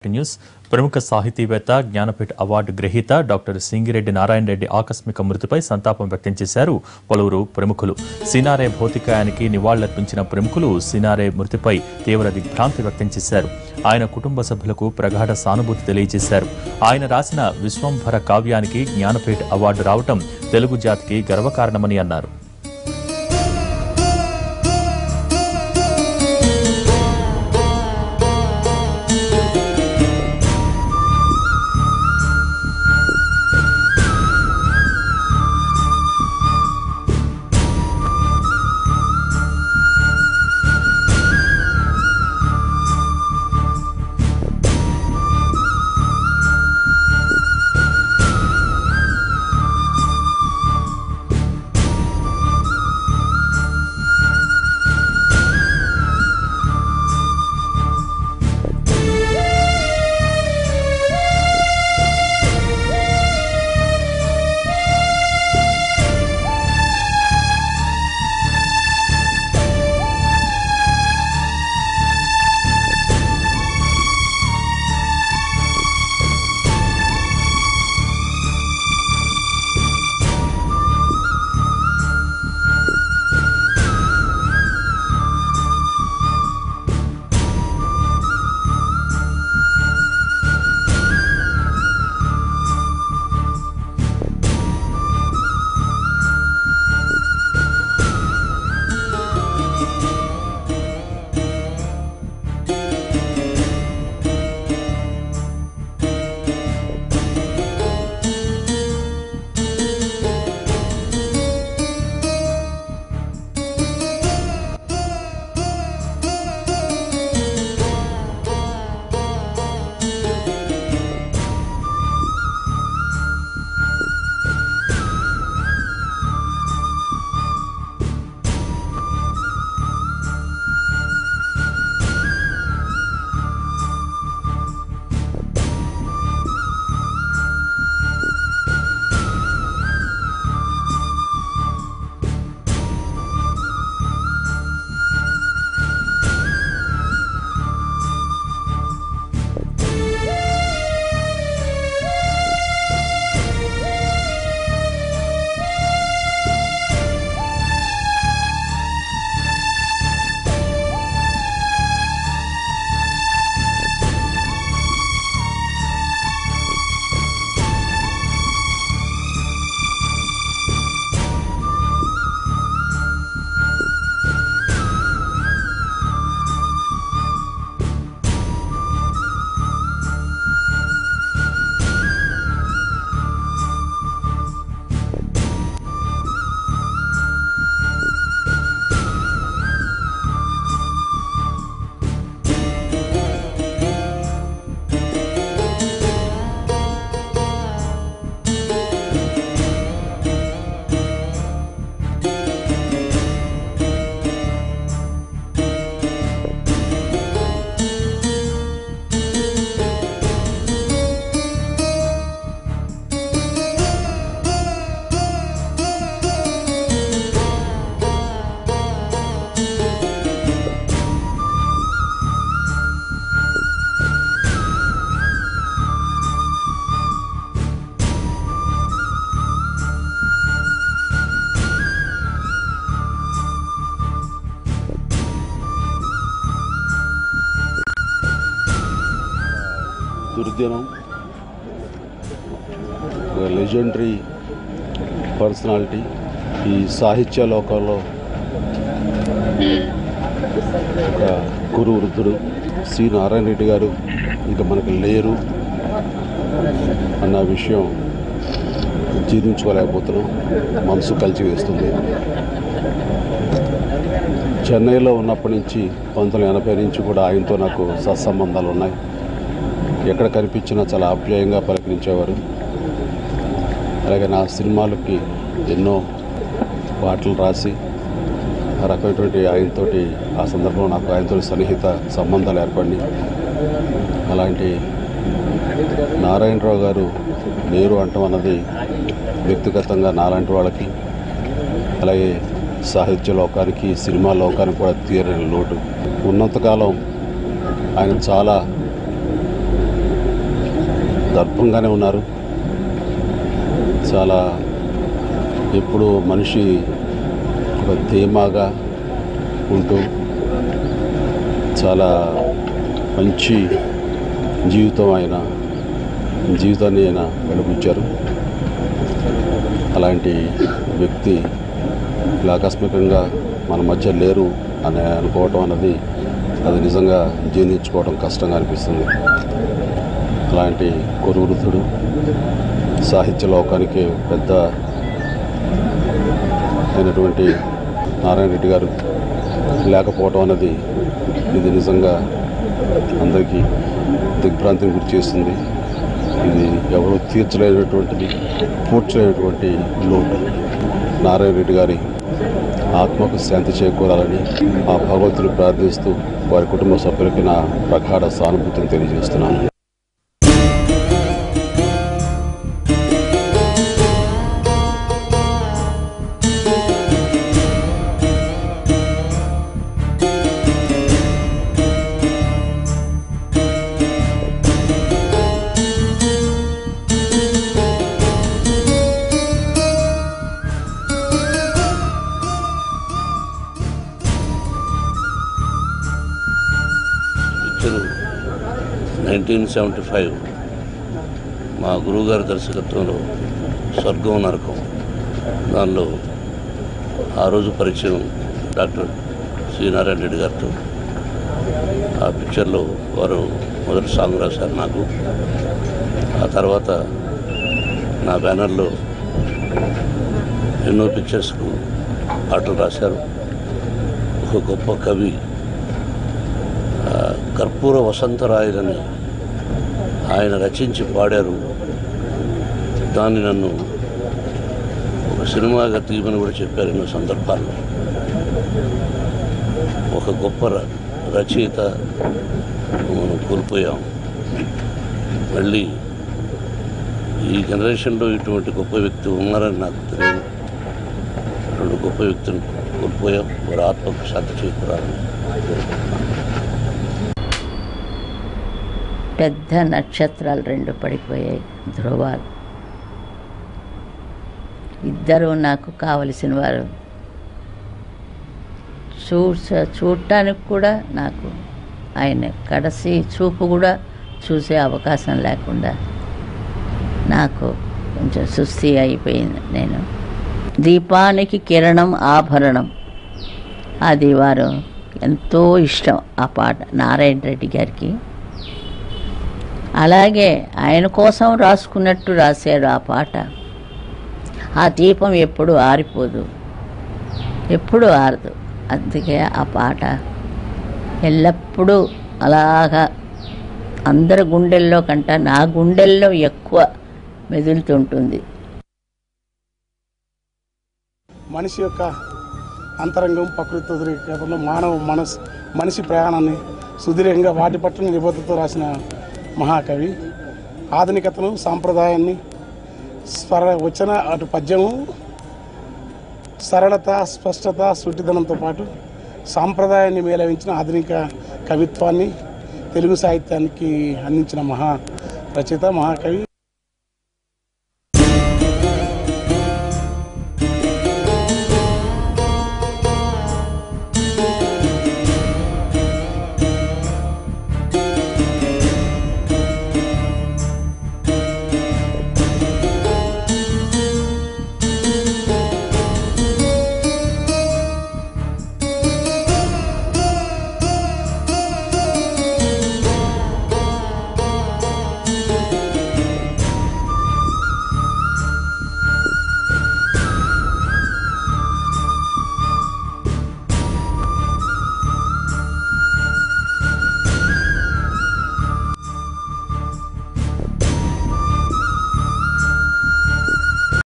News ప్రముఖ సాహితీవేత్త Jnanpith award గ్రహీత doctor Singireddy Narayana Reddy ఆకస్మిక మృతిపై సంతాపం వ్యక్తం చేశారు పలువురు ప్రముఖులు. సినారే భౌతికాయానికి నివాళులర్పించిన ప్రముఖులు సినారే మృతిపై తీవ్ర దిగ్భ్రాంతి వ్యక్తం చేశారు. ఆయన కుటుంబ సభ్యులకు ప్రగాఢ సానుభూతి తెలియజేశారు. ఆయన రాసిన విశ్వంభర కావ్యానికి జ్ఞానపీఠ అవార్డు రావటం తెలుగు జాతికి గర్వకారణమని అన్నారు. దుర్దినం. లెజెండరీ పర్సనాలిటీ ఈ సాహిత్య లోకంలో ఒక గురు వృద్ధుడు సి నారాయణ రెడ్డి గారు ఇక మనకు లేరు అన్న విషయం జీర్ణించుకోలేకపోతున్నాం. మనసు కలిచివేస్తుంది. చెన్నైలో ఉన్నప్పటి నుంచి 1980 నుంచి కూడా ఆయనతో నాకు సత్సంబంధాలు ఉన్నాయి. ఎక్కడ కనిపించినా చాలా ఆప్యాయంగా పలకరించేవారు. అలాగే నా సినిమాలకి ఎన్నో పాటలు రాసి ఆ రకమైనటువంటి ఆయనతోటి ఆ సందర్భంలో నాకు ఆయనతో సన్నిహిత సంబంధాలు ఏర్పడినాయి. అలాంటి నారాయణరావు గారు లేరు అంటాం అన్నది వ్యక్తిగతంగా నాలాంటి వాళ్ళకి, అలాగే సాహిత్య లోకానికి, సినిమా లోకానికి కూడా తీరని లోటు. ఉన్నంతకాలం ఆయన చాలా దర్పంగానే ఉన్నారు. చాలా ఎప్పుడు మనిషి ఒక ధీమాగా ఉంటూ చాలా మంచి జీవితాన్ని ఆయన వెలుగుచ్చారు. అలాంటి వ్యక్తి ఇలా ఆకస్మికంగా మన మధ్య లేరు అని అనుకోవటం అన్నది అది నిజంగా జీర్ణించుకోవడం కష్టంగా అనిపిస్తుంది. అలాంటి కురువృద్ధుడు సాహిత్య లోకానికి పెద్ద అయినటువంటి నారాయణ రెడ్డి గారు లేకపోవటం అన్నది ఇది నిజంగా అందరికీ దిగ్భ్రాంతిని గురి చేస్తుంది. ఇది ఎవరూ తీర్చలేనటువంటిది, పూడ్చలేనటువంటి లోటు. నారాయణ రెడ్డి గారి ఆత్మకు శాంతి చేకూరాలని ఆ భగవంతుని ప్రార్థిస్తూ వారి కుటుంబ సభ్యులకి నా ప్రగాఢ సానుభూతిని తెలియజేస్తున్నాను. పిక్చరు 1975 మా గురువుగారి దర్శకత్వంలో స్వర్గం నరకం. దానిలో ఆ రోజు పరిచయం డాక్టర్ సి నారాయణ రెడ్డి గారితో. ఆ పిక్చర్లో వారు మొదటి సాంగ్ రాశారు నాకు. ఆ తర్వాత నా బ్యానర్లో ఎన్నో పిక్చర్స్కు పాటలు రాశారు. ఒక గొప్ప కవి కర్పూర వసంతరాయలని ఆయన రచించి పాడారు. దాన్ని నన్ను ఒక సినిమాగా తీయమని కూడా చెప్పారు ఎన్నో సందర్భాల్లో. ఒక గొప్ప రచయిత మనం కోల్పోయాం. మళ్ళీ ఈ జనరేషన్లో ఇటువంటి గొప్ప వ్యక్తి ఉన్నారని నాకు తెలియదు. రెండు గొప్ప వ్యక్తులను కోల్పోయాం. వారి ఆత్మకు శాంతి చేకూరాలని కోరుకుంటున్నాను. పెద్ద నక్షత్రాలు రెండు పడిపోయాయి, ధ్రువాలు. ఇద్దరు నాకు కావలసిన వారు. చూడటానికి కూడా నాకు ఆయన కడసి చూపు కూడా చూసే అవకాశం లేకుండా నాకు కొంచెం సుస్థి అయిపోయింది. నేను దీపానికి కిరణం ఆభరణం, అది వారు ఎంతో ఇష్టం ఆ పాట నారాయణ రెడ్డి గారికి. అలాగే ఆయన కోసం రాసుకున్నట్టు రాశారు ఆ పాట. ఆ దీపం ఎప్పుడు ఆరిపోదు, ఎప్పుడు ఆరదు. అందుకే ఆ పాట ఎల్లప్పుడూ అలాగా అందరి గుండెల్లో కంటే నా గుండెల్లో ఎక్కువ మెదులుతుంటుంది. మనిషి యొక్క అంతరంగం, ప్రకృతి ఉద్రేకంలో మనిషి ప్రయాణాన్ని సుదీర్ఘంగా వాటి పట్ల నిబద్ధతతో రాసిన మహాకవి. ఆధునికతను, సాంప్రదాయాన్ని, వచ్చిన అటు పద్యము సరళత, స్పష్టత, సూటిదనంతో పాటు సాంప్రదాయాన్ని మేళవించిన ఆధునిక కవిత్వాన్ని తెలుగు సాహిత్యానికి అందించిన రచయిత, మహాకవి.